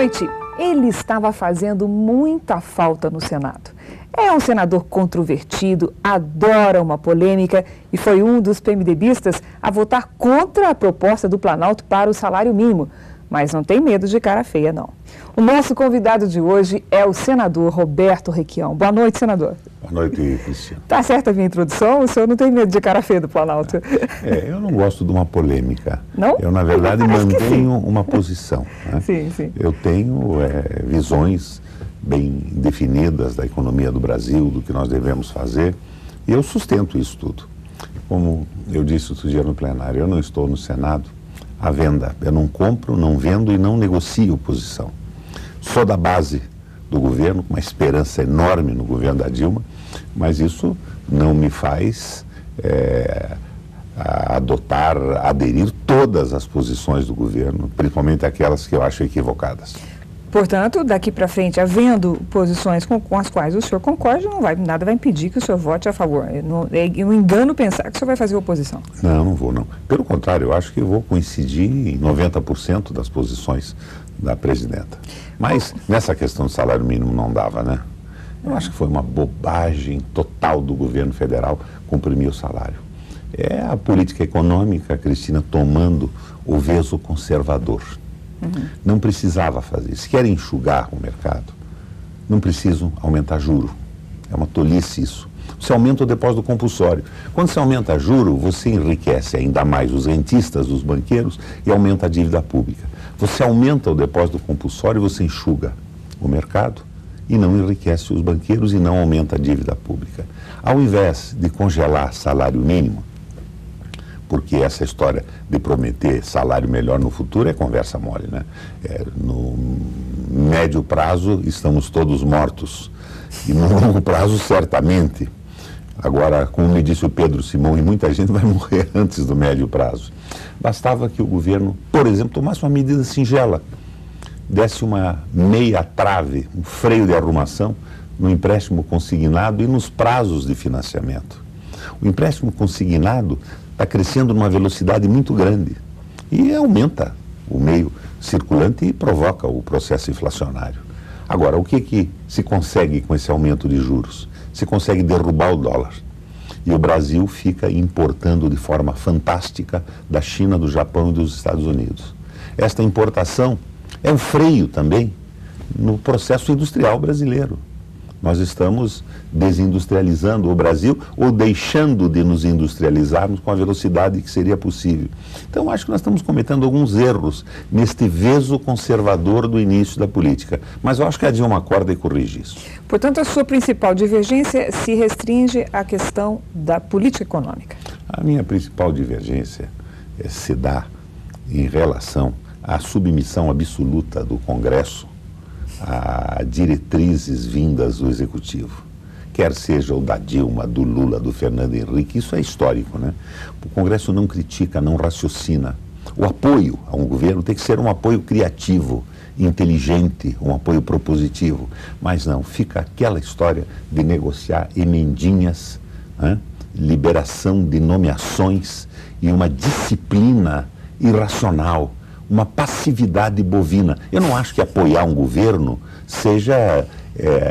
noite, ele estava fazendo muita falta no Senado. É um senador controvertido, adora uma polêmica e foi um dos PMDBistas a votar contra a proposta do Planalto para o salário mínimo. Mas não tem medo de cara feia, não. O nosso convidado de hoje é o senador Roberto Requião. Boa noite, senador. Boa noite, Cristiano. Tá certa a minha introdução? O senhor não tem medo de cara feia do Planalto? Eu não gosto de uma polêmica. Não? Eu, na verdade, mantenho uma posição. Né? Sim, sim. Eu tenho visões bem definidas da economia do Brasil, do que nós devemos fazer, e eu sustento isso tudo. Como eu disse outro dia no plenário, eu não estou no Senado à venda. Eu não compro, não vendo e não negocio posição. Sou da base do governo, com uma esperança enorme no governo da Dilma, mas isso não me faz aderir todas as posições do governo, principalmente aquelas que eu acho equivocadas. Portanto, daqui para frente, havendo posições com as quais o senhor concorda, nada vai impedir que o senhor vote a favor. É um engano pensar que o senhor vai fazer oposição. Não, não vou, não. Pelo contrário, eu acho que eu vou coincidir em 90% das posições da presidenta. Mas nessa questão do salário mínimo não dava, né? Eu acho que foi uma bobagem total do governo federal comprimir o salário. É a política econômica, Cristina, tomando o veso conservador. Não precisava fazer. Se querem enxugar o mercado, não precisam aumentar juro. É uma tolice isso. Você aumenta o depósito compulsório. Quando você aumenta juro, você enriquece ainda mais os rentistas, os banqueiros e aumenta a dívida pública. Você aumenta o depósito compulsório e você enxuga o mercado e não enriquece os banqueiros e não aumenta a dívida pública. Ao invés de congelar salário mínimo, porque essa história de prometer salário melhor no futuro é conversa mole, né? No médio prazo estamos todos mortos e no longo prazo certamente. Agora, como me disse o Pedro Simão, e muita gente vai morrer antes do médio prazo. Bastava que o governo, por exemplo, tomasse uma medida singela, desse uma meia trave, um freio de arrumação no empréstimo consignado e nos prazos de financiamento. O empréstimo consignado está crescendo numa velocidade muito grande e aumenta o meio circulante e provoca o processo inflacionário. Agora, o que se consegue com esse aumento de juros? Se consegue derrubar o dólar. E o Brasil fica importando de forma fantástica da China, do Japão e dos Estados Unidos. Esta importação é um freio também no processo industrial brasileiro. Nós estamos desindustrializando o Brasil ou deixando de nos industrializarmos com a velocidade que seria possível. Então, acho que nós estamos cometendo alguns erros neste veso conservador do início da política. Mas eu acho que a Dilma acorda e corrige isso. Portanto, a sua principal divergência se restringe à questão da política econômica. A minha principal divergência se dá em relação à submissão absoluta do Congresso a diretrizes vindas do Executivo, quer seja o da Dilma, do Lula, do Fernando Henrique, isso é histórico, né? O Congresso não critica, não raciocina. O apoio a um governo tem que ser um apoio criativo, inteligente, um apoio propositivo, mas não, fica aquela história de negociar emendinhas, né? Liberação de nomeações e uma disciplina irracional, uma passividade bovina. Eu não acho que apoiar um governo seja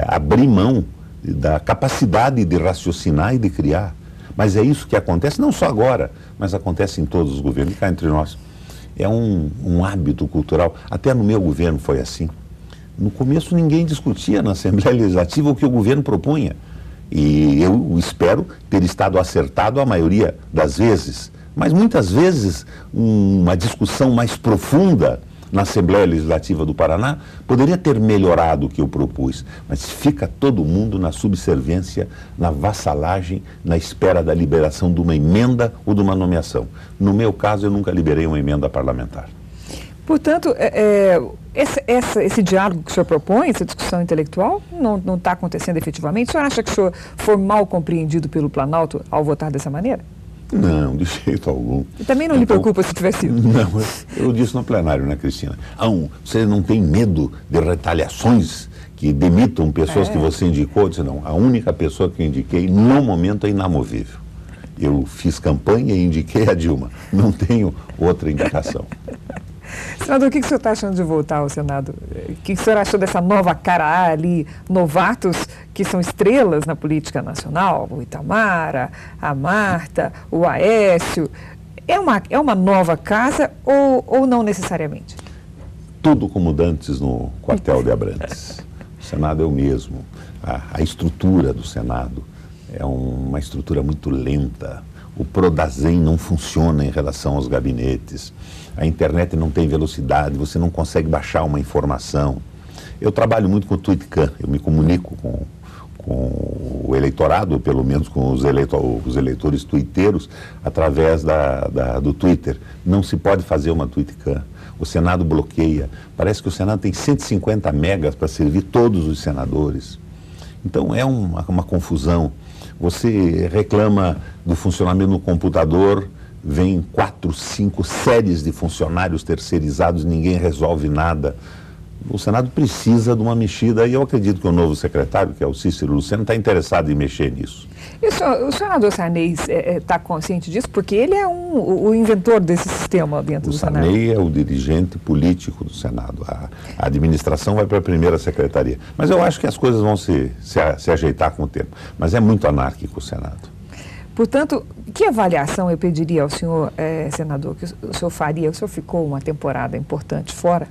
abrir mão da capacidade de raciocinar e de criar. Mas é isso que acontece, não só agora, mas acontece em todos os governos, cá entre nós. É um hábito cultural. Até no meu governo foi assim. No começo ninguém discutia na Assembleia Legislativa o que o governo propunha. E eu espero ter estado acertado a maioria das vezes. Mas muitas vezes uma discussão mais profunda na Assembleia Legislativa do Paraná poderia ter melhorado o que eu propus, mas fica todo mundo na subserviência, na vassalagem, na espera da liberação de uma emenda ou de uma nomeação. No meu caso, eu nunca liberei uma emenda parlamentar. Portanto, esse diálogo que o senhor propõe, essa discussão intelectual, não está acontecendo efetivamente? O senhor acha que o senhor foi mal compreendido pelo Planalto ao votar dessa maneira? Não, de jeito algum. E também não lhe preocupa se tivesse sido? Não, eu disse no plenário, né, Cristina? Você não tem medo de retaliações que demitam pessoas que você indicou? Eu disse, não, a única pessoa que eu indiquei no momento é inamovível. Eu fiz campanha e indiquei a Dilma. Não tenho outra indicação. Senador, o que o senhor está achando de voltar ao Senado? O que o senhor achou dessa nova cara ali, novatos que são estrelas na política nacional? O Itamar, a Marta, o Aécio. É uma nova casa ou não necessariamente? Tudo como dantes no quartel de Abrantes. O Senado é o mesmo. A estrutura do Senado é uma estrutura muito lenta. O Prodazem não funciona em relação aos gabinetes. A internet não tem velocidade, você não consegue baixar uma informação. Eu trabalho muito com o TweetCam, eu me comunico com o eleitorado, pelo menos com os eleitores tuiteiros, através do Twitter. Não se pode fazer uma TweetCam. O Senado bloqueia. Parece que o Senado tem 150 megas para servir todos os senadores. Então é uma confusão. Você reclama do funcionamento do computador, vem 4, 5 séries de funcionários terceirizados, ninguém resolve nada. O Senado precisa de uma mexida e eu acredito que o novo secretário, que é o Cícero Lucena, está interessado em mexer nisso. E o senador Sarney está consciente disso? Porque ele é o inventor desse sistema dentro do Senado. O Sarney é o dirigente político do Senado. A administração vai para a primeira secretaria. Mas eu acho que as coisas vão se ajeitar com o tempo. Mas é muito anárquico o Senado. Portanto, que avaliação eu pediria ao senhor, senador, que o senhor faria? O senhor ficou uma temporada importante fora?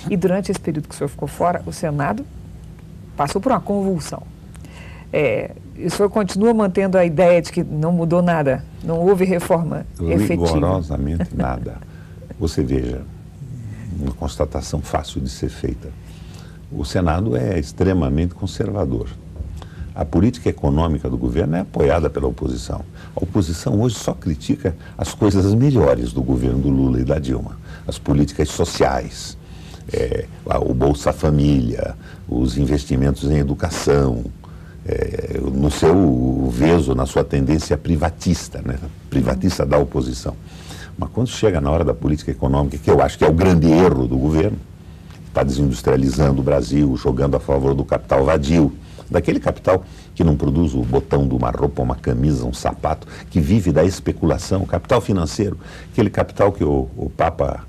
E durante esse período que o senhor ficou fora, o Senado passou por uma convulsão. E o senhor continua mantendo a ideia de que não mudou nada, não houve reforma efetiva? Rigorosamente nada. Você veja, uma constatação fácil de ser feita. O Senado é extremamente conservador. A política econômica do governo é apoiada pela oposição. A oposição hoje só critica as coisas melhores do governo do Lula e da Dilma. As políticas sociais, o Bolsa Família, os investimentos em educação, no seu veso, na sua tendência privatista, né? Privatista da oposição. Mas quando chega na hora da política econômica, que eu acho que é o grande erro do governo, está desindustrializando o Brasil, jogando a favor do capital vadio, daquele capital que não produz o botão de uma roupa, uma camisa, um sapato, que vive da especulação, o capital financeiro, aquele capital que o Papa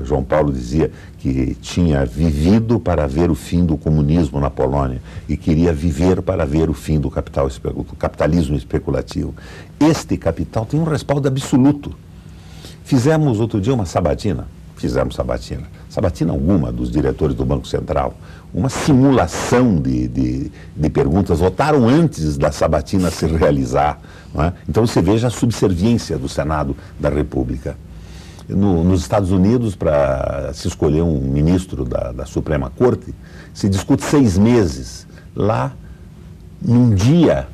João Paulo dizia que tinha vivido para ver o fim do comunismo na Polônia e queria viver para ver o fim do capitalismo especulativo. Este capital tem um respaldo absoluto. Fizemos outro dia uma sabatina alguma dos diretores do Banco Central, uma simulação de perguntas, votaram antes da sabatina se realizar. Não é? Então você veja a subserviência do Senado da República. Nos Estados Unidos, para se escolher um ministro da Suprema Corte, se discute 6 meses. Lá, num dia,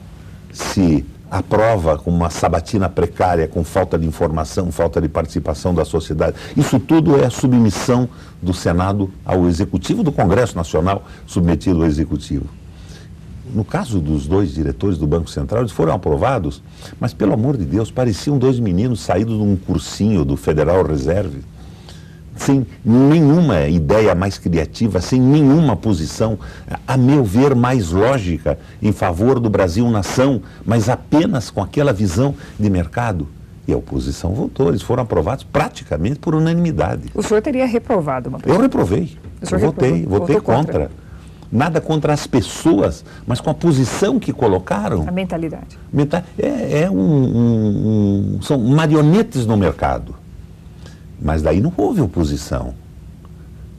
se aprova com uma sabatina precária, com falta de informação, falta de participação da sociedade. Isso tudo é a submissão do Senado ao Executivo, do Congresso Nacional submetido ao Executivo. No caso dos 2 diretores do Banco Central, eles foram aprovados, mas, pelo amor de Deus, pareciam 2 meninos saídos de um cursinho do Federal Reserve, sem nenhuma ideia mais criativa, sem nenhuma posição, a meu ver, mais lógica em favor do Brasil-nação, mas apenas com aquela visão de mercado. E a oposição votou, eles foram aprovados praticamente por unanimidade. O senhor teria reprovado uma pessoa? Eu reprovei, votei contra. Nada contra as pessoas, mas com a posição que colocaram. A mentalidade. São marionetes no mercado. Mas daí não houve oposição.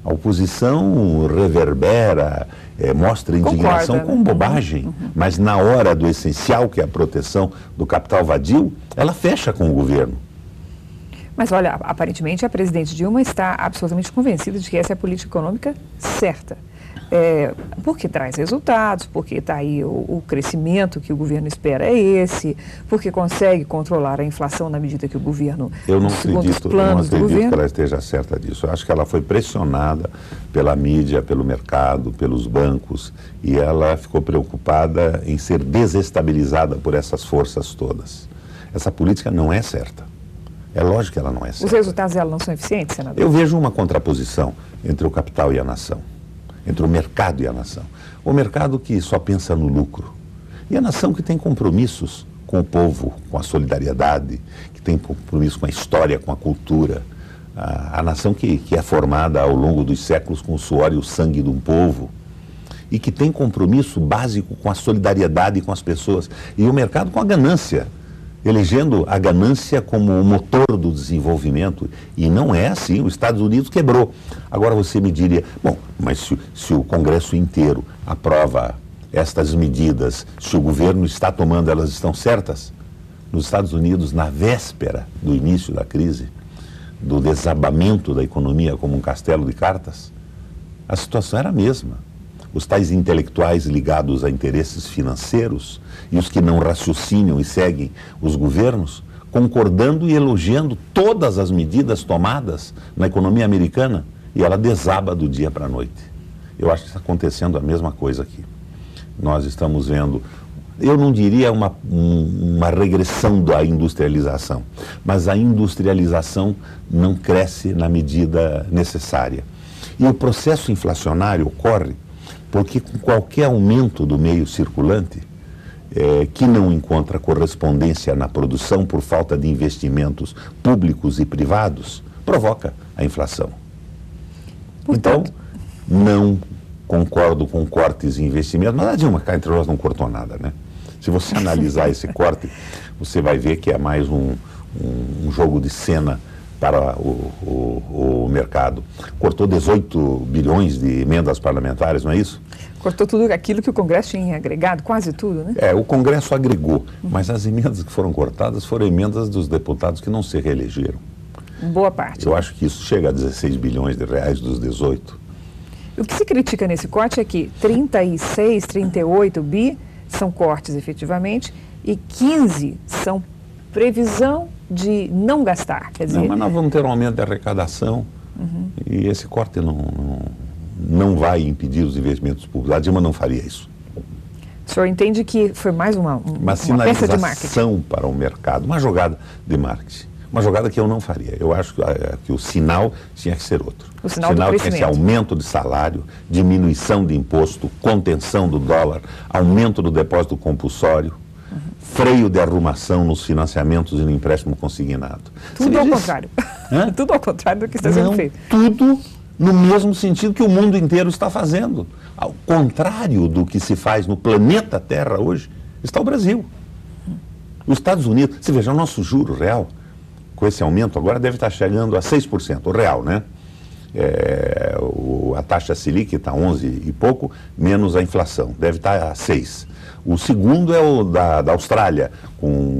A oposição reverbera, mostra indignação. Concorda, com né? bobagem. Mas na hora do essencial, que é a proteção do capital vadio, ela fecha com o governo. Mas olha, aparentemente a presidente Dilma está absolutamente convencida de que essa é a política econômica certa. Porque traz resultados, porque está aí o crescimento que o governo espera é esse, porque consegue controlar a inflação na medida que o governo, eu não acredito que ela esteja certa disso. Eu acho que ela foi pressionada pela mídia, pelo mercado, pelos bancos, e ela ficou preocupada em ser desestabilizada por essas forças todas. Essa política não é certa. É lógico que ela não é certa. Os resultados dela não são eficientes, senador? Eu vejo uma contraposição entre o capital e a nação. Entre o mercado e a nação. O mercado que só pensa no lucro. E a nação que tem compromissos com o povo, com a solidariedade, que tem compromisso com a história, com a cultura. a nação que é formada ao longo dos séculos com o suor e o sangue de um povo e que tem compromisso básico com a solidariedade com as pessoas e o mercado com a ganância, elegendo a ganância como o motor do desenvolvimento. E não é assim, os Estados Unidos quebrou. Agora você me diria, bom, mas se o Congresso inteiro aprova estas medidas, se o governo está tomando, elas estão certas? Nos Estados Unidos, na véspera do início da crise, do desabamento da economia como um castelo de cartas, a situação era a mesma. Os tais intelectuais ligados a interesses financeiros e os que não raciocinam e seguem os governos, concordando e elogiando todas as medidas tomadas na economia americana, e ela desaba do dia para a noite. Eu acho que está acontecendo a mesma coisa aqui. Nós estamos vendo, eu não diria uma regressão da industrialização, mas a industrialização não cresce na medida necessária. E o processo inflacionário ocorre porque com qualquer aumento do meio circulante, que não encontra correspondência na produção por falta de investimentos públicos e privados, provoca a inflação. Portanto, então, não concordo com cortes em investimentos, mas a Dilma cá entre nós não cortou nada, né? Se você analisar esse corte, você vai ver que é mais um jogo de cena para o mercado. Cortou 18 bilhões de emendas parlamentares, não é isso? Cortou tudo aquilo que o Congresso tinha agregado, quase tudo, né? O Congresso agregou, mas as emendas que foram cortadas foram emendas dos deputados que não se reelegeram. Boa parte. Eu acho que isso chega a 16 bilhões de reais dos 18. O que se critica nesse corte é que 36, 38 bi são cortes efetivamente e 15 são previsão de não gastar. Quer dizer... Não, mas nós vamos ter um aumento de arrecadação e esse corte não vai impedir os investimentos públicos. A Dilma não faria isso. O senhor entende que foi mais uma peça de marketing para o mercado, uma jogada de marketing. Uma jogada que eu não faria. Eu acho que o sinal tinha que ser outro. O sinal do crescimento. Tinha que ser aumento de salário, diminuição de imposto, contenção do dólar, aumento do depósito compulsório, freio de arrumação nos financiamentos e no empréstimo consignado. Tudo ao contrário. Tudo ao contrário do que está sendo feito. Tudo no mesmo sentido que o mundo inteiro está fazendo. Ao contrário do que se faz no planeta Terra hoje, está o Brasil. Os Estados Unidos, você veja, o nosso juro real, com esse aumento agora deve estar chegando a 6%, o real, né? A taxa Selic está 11 e pouco, menos a inflação, deve estar a 6%. O segundo é o da Austrália,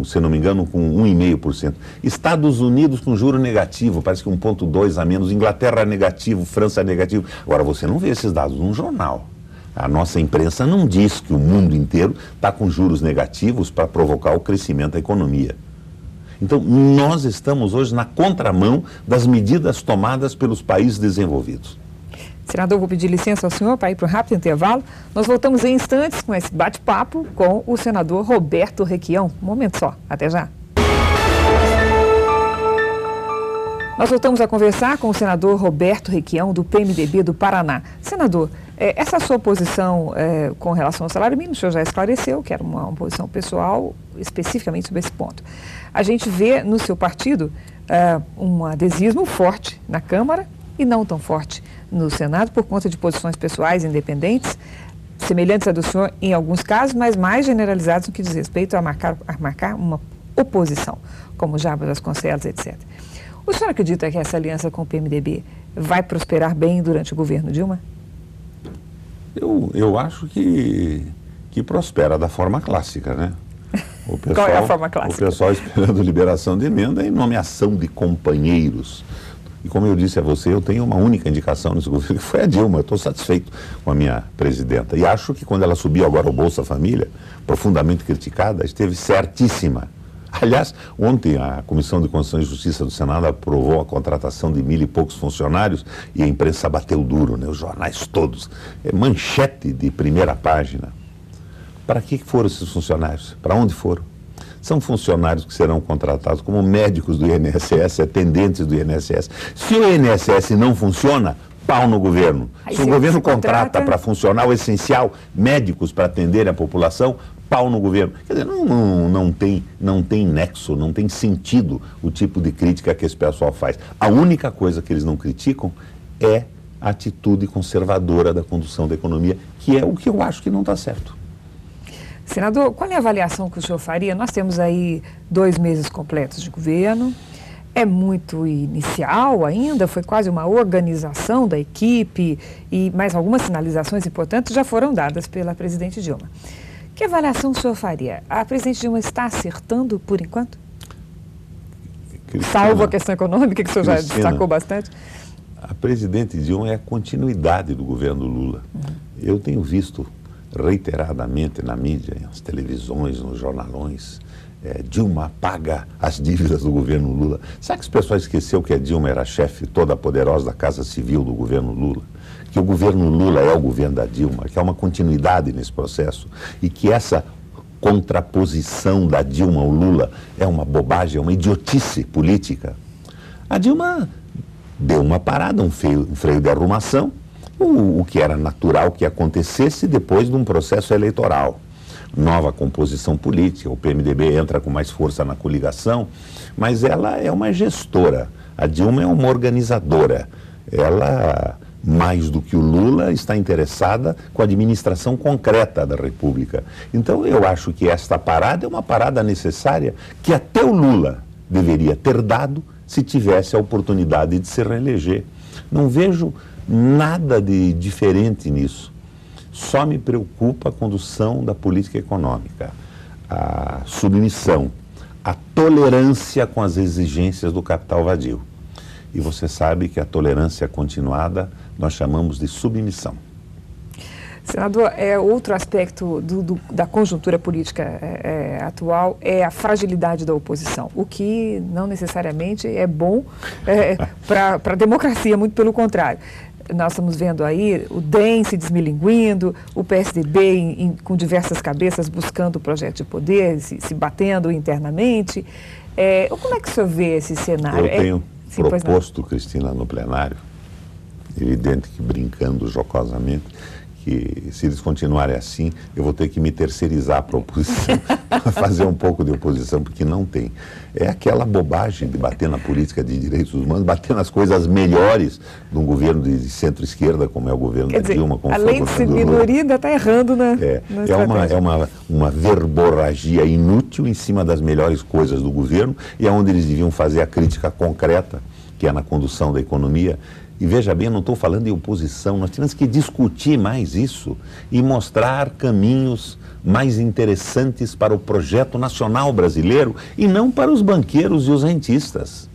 se não me engano, com 1,5%. Estados Unidos com juro negativo, parece que 1,2% a menos. Inglaterra negativo, França negativo. Agora, você não vê esses dados num jornal. A nossa imprensa não diz que o mundo inteiro está com juros negativos para provocar o crescimento da economia. Então, nós estamos hoje na contramão das medidas tomadas pelos países desenvolvidos. Senador, vou pedir licença ao senhor para ir para um rápido intervalo. Nós voltamos em instantes com esse bate-papo com o senador Roberto Requião. Um momento só, até já. Nós voltamos a conversar com o senador Roberto Requião, do PMDB do Paraná. Senador, essa sua posição com relação ao salário mínimo, o senhor já esclareceu que era uma posição pessoal especificamente sobre esse ponto. A gente vê no seu partido um adesismo forte na Câmara e não tão forte no Senado por conta de posições pessoais independentes, semelhantes à do senhor em alguns casos, mas mais generalizados no que diz respeito a marcar uma oposição, como Jarbas Vasconcelos, etc. O senhor acredita que essa aliança com o PMDB vai prosperar bem durante o governo Dilma? Eu acho que prospera da forma clássica, né? Qual é a forma clássica? O pessoal esperando liberação de emenda e nomeação de companheiros. E como eu disse a você, eu tenho uma única indicação nesse governo, que foi a Dilma. Eu estou satisfeito com a minha presidenta. E acho que quando ela subiu agora o Bolsa Família, profundamente criticada, esteve certíssima. Aliás, ontem a Comissão de Constituição e Justiça do Senado aprovou a contratação de 1.000 e poucos funcionários e a imprensa bateu duro, né? Os jornais todos. Manchete de primeira página. Para que foram esses funcionários? Para onde foram? São funcionários que serão contratados como médicos do INSS, atendentes do INSS. Se o INSS não funciona, pau no governo. Se o governo contrata para funcionar o essencial, médicos para atender a população, pau no governo. Quer dizer, não tem nexo, não tem sentido o tipo de crítica que esse pessoal faz. A única coisa que eles não criticam é a atitude conservadora da condução da economia, que é o que eu acho que não está certo. Senador, qual é a avaliação que o senhor faria? Nós temos aí 2 meses completos de governo, é muito inicial ainda, foi quase uma organização da equipe e mais algumas sinalizações importantes já foram dadas pela presidente Dilma. Que avaliação o senhor faria? A presidente Dilma está acertando por enquanto? Cristina, salvo a questão econômica, que o senhor já destacou bastante. A presidente Dilma é a continuidade do governo Lula. Eu tenho visto reiteradamente na mídia, nas televisões, nos jornalões, Dilma paga as dívidas do governo Lula. Será que esse pessoal esqueceu que a Dilma era a chefe toda poderosa da Casa Civil do governo Lula? Que o governo Lula é o governo da Dilma, que há uma continuidade nesse processo e que essa contraposição da Dilma ao Lula é uma bobagem, é uma idiotice política. A Dilma deu uma parada, um freio de arrumação, o que era natural que acontecesse depois de um processo eleitoral. Nova composição política, o PMDB entra com mais força na coligação, mas ela é uma gestora, a Dilma é uma organizadora. Ela, mais do que o Lula, está interessada com a administração concreta da República. Então eu acho que esta parada é uma parada necessária que até o Lula deveria ter dado se tivesse a oportunidade de se reeleger. Não vejo nada de diferente nisso. Só me preocupa a condução da política econômica, a submissão, a tolerância com as exigências do capital vadio. E você sabe que a tolerância continuada nós chamamos de submissão. Senador, outro aspecto da conjuntura política atual é a fragilidade da oposição, o que não necessariamente é bom para a democracia, muito pelo contrário. Nós estamos vendo aí o DEM se desmilinguindo, o PSDB com diversas cabeças buscando o projeto de poder, se batendo internamente. Como é que o senhor vê esse cenário? Eu tenho proposto, Cristina, no plenário, evidente que brincando jocosamente, que se eles continuarem assim, eu vou ter que me terceirizar para a oposição, para fazer um pouco de oposição, porque não tem. É aquela bobagem de bater na política de direitos humanos, bater nas coisas melhores de um governo de centro-esquerda, como é o governo da Dilma. Como além de ser minoria, ainda está errando na uma verborragia inútil em cima das melhores coisas do governo, e é onde eles deviam fazer a crítica concreta, que é na condução da economia. E veja bem, eu não estou falando em oposição, nós temos que discutir mais isso e mostrar caminhos mais interessantes para o projeto nacional brasileiro e não para os banqueiros e os rentistas.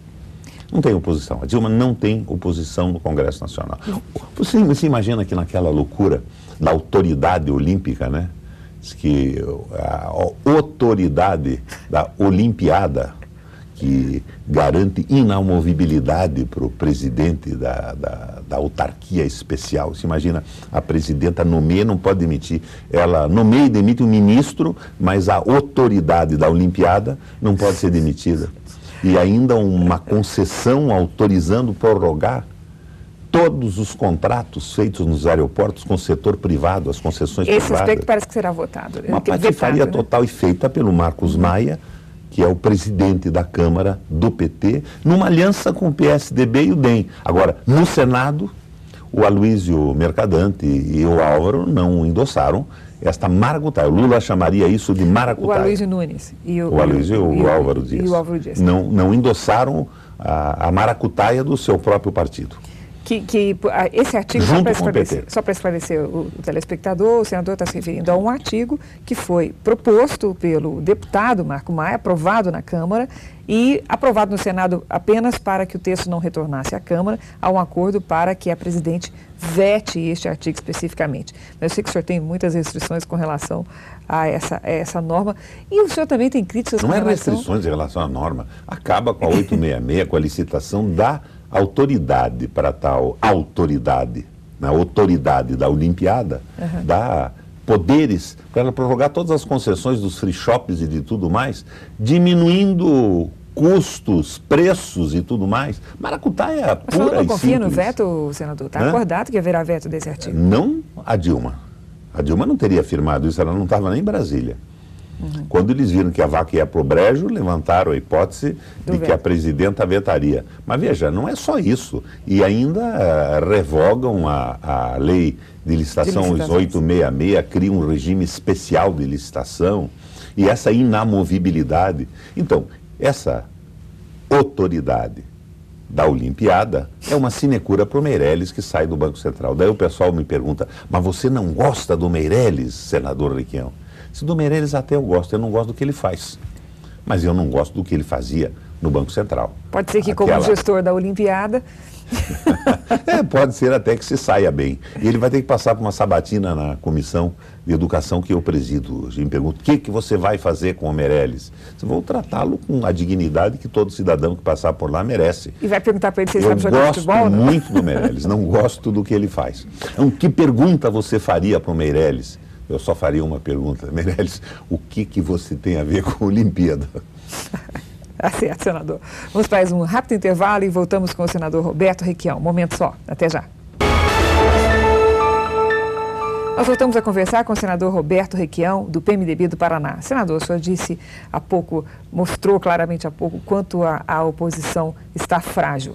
Não tem oposição, a Dilma não tem oposição no Congresso Nacional. Você imagina que naquela loucura da autoridade olímpica, né? Diz que a autoridade da Olimpiada, que garante inamovibilidade para o presidente da autarquia especial. Você imagina, a presidenta nomeia, não pode demitir. Ela nomeia e demite o ministro, mas a autoridade da Olimpiada não pode ser demitida. E ainda uma concessão autorizando prorrogar todos os contratos feitos nos aeroportos com o setor privado, as concessões privadas. Esse aspecto parece que será votado. Uma patifaria total e feita pelo Marcos Maia, que é o presidente da Câmara do PT, numa aliança com o PSDB e o DEM. Agora, no Senado, o Aloysio Mercadante e o Álvaro não endossaram esta maracutaia. O Lula chamaria isso de maracutaia. O Aloysio Nunes. O Aloysio e o Álvaro Dias. E o Álvaro Dias. Não endossaram a maracutaia do seu próprio partido. Esse artigo, só para esclarecer o telespectador, o senador está se referindo a um artigo que foi proposto pelo deputado Marco Maia, aprovado na Câmara e aprovado no Senado apenas para que o texto não retornasse à Câmara, há um acordo para que a presidente vete este artigo especificamente. Mas eu sei que o senhor tem muitas restrições com relação a essa norma e o senhor também tem críticas com relação... Não é restrições em relação à norma, acaba com a 866, com a licitação da autoridade para tal autoridade, na autoridade da Olimpiada, dá poderes para ela prorrogar todas as concessões dos free shops e de tudo mais, diminuindo custos, preços e tudo mais. Maracutaia pura e simples. Mas não confia no veto, senador? Está acordado que haverá veto desse artigo? Não a Dilma. A Dilma não teria afirmado isso, ela não estava nem em Brasília. Quando eles viram que a vaca ia para o brejo, levantaram a hipótese de que a presidenta vetaria. Mas veja, não é só isso. E ainda revogam a lei de licitação 866, cria um regime especial de licitação e essa inamovibilidade. Então, essa autoridade da Olimpíada é uma sinecura para o Meirelles, que sai do Banco Central. Daí o pessoal me pergunta, mas você não gosta do Meirelles, senador Requião? Se do Meirelles até eu não gosto do que ele faz. Mas eu não gosto do que ele fazia no Banco Central. Pode ser que como gestor da Olimpíada... Pode ser até que se saia bem. E ele vai ter que passar por uma sabatina na comissão de educação que eu presido. Me pergunto, o que você vai fazer com o Meirelles? Eu vou tratá-lo com a dignidade que todo cidadão que passar por lá merece. E vai perguntar para ele se ele sabe jogar futebol? Eu gosto muito do Meirelles, não gosto do que ele faz. Então, que pergunta você faria para o Meirelles? Eu só faria uma pergunta. Meirelles, o que você tem a ver com a Olimpíada? Tá certo, senador. Vamos para mais um rápido intervalo e voltamos com o senador Roberto Requião. Momento só. Até já. Nós voltamos a conversar com o senador Roberto Requião, do PMDB do Paraná. Senador, o senhor disse há pouco, mostrou claramente há pouco, quanto a oposição está frágil.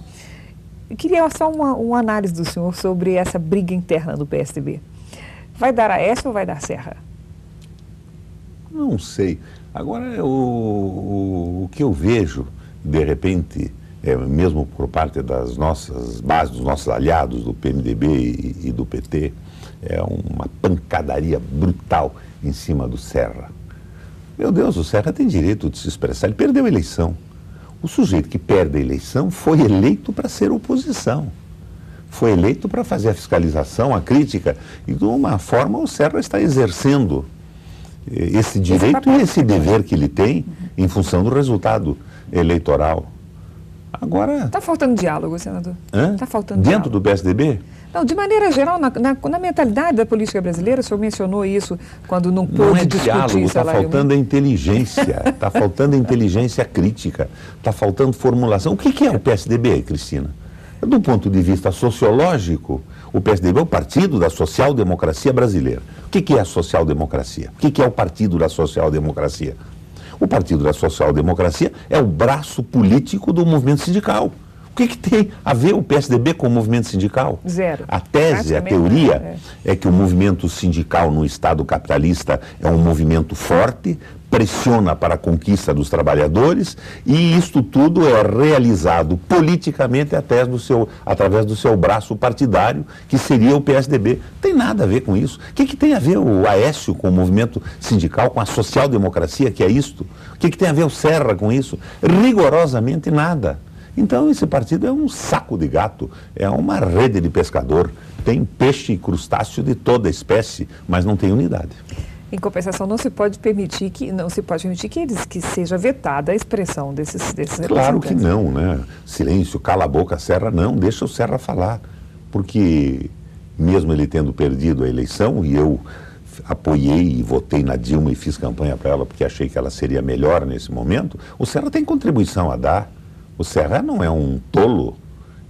Eu queria só uma análise do senhor sobre essa briga interna do PSDB. Vai dar Aécio ou vai dar Serra? Não sei. Agora, o que eu vejo, de repente, mesmo por parte das nossas bases, dos nossos aliados do PMDB e do PT, é uma pancadaria brutal em cima do Serra. Meu Deus, o Serra tem direito de se expressar, ele perdeu a eleição. O sujeito que perde a eleição foi eleito para ser oposição. Foi eleito para fazer a fiscalização, a crítica, e de uma forma o Serra está exercendo esse direito e esse dever que ele tem em função do resultado eleitoral. Agora... Está faltando diálogo, senador. Está faltando diálogo. Dentro do PSDB? Não, de maneira geral, na mentalidade da política brasileira, o senhor mencionou isso quando não pôde discutir diálogo, está faltando a inteligência, está faltando a inteligência crítica, está faltando formulação. O que é o PSDB, Cristina? Do ponto de vista sociológico, o PSDB é o Partido da Social-Democracia Brasileira. O que é a social-democracia? O que é o Partido da Social-Democracia? O Partido da Social-Democracia é o braço político do movimento sindical. O que tem a ver o PSDB com o movimento sindical? Zero. A tese, a teoria é que o movimento sindical no Estado capitalista é um movimento forte, pressiona para a conquista dos trabalhadores e isto tudo é realizado politicamente através do seu braço partidário, que seria o PSDB. Não tem nada a ver com isso. O que tem a ver o Aécio com o movimento sindical, com a social-democracia, que é isto? O que tem a ver o Serra com isso? Rigorosamente nada. Então esse partido é um saco de gato, é uma rede de pescador, tem peixe e crustáceo de toda espécie, mas não tem unidade. Em compensação, não se pode permitir que seja vetada a expressão desses Claro que não, né? Silêncio, cala a boca, Serra, não, deixa o Serra falar, porque mesmo ele tendo perdido a eleição, e eu apoiei e votei na Dilma e fiz campanha para ela porque achei que ela seria melhor nesse momento, o Serra tem contribuição a dar. O Serra não é um tolo,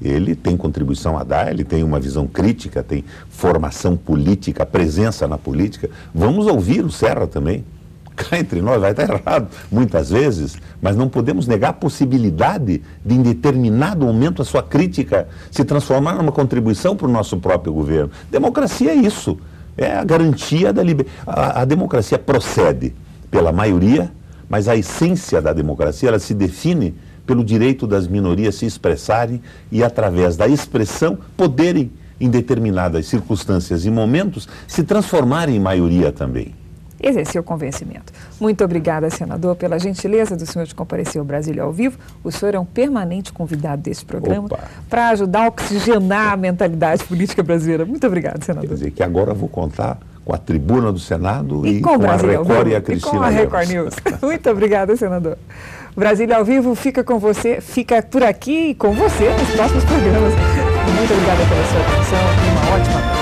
ele tem contribuição a dar, ele tem uma visão crítica, tem formação política, presença na política. Vamos ouvir o Serra também. Cá entre nós, vai estar errado muitas vezes, mas não podemos negar a possibilidade de, em determinado momento, a sua crítica se transformar numa contribuição para o nosso próprio governo. Democracia é isso, é a garantia da liberdade. A democracia procede pela maioria, mas a essência da democracia, ela se define pelo direito das minorias se expressarem e, através da expressão, poderem, em determinadas circunstâncias e momentos, se transformarem em maioria também. Exercer o convencimento. Muito obrigada, senador, pela gentileza do senhor de comparecer ao Brasília ao vivo. O senhor é um permanente convidado desse programa para ajudar a oxigenar a mentalidade política brasileira. Muito obrigado, senador. Quer dizer que agora eu vou contar com a tribuna do Senado e com a Record e a Cristina. E com a Record News. Muito obrigada, senador. Brasília ao vivo fica com você, fica por aqui e com você nos próximos programas. Muito obrigada pela sua atenção e uma ótima noite.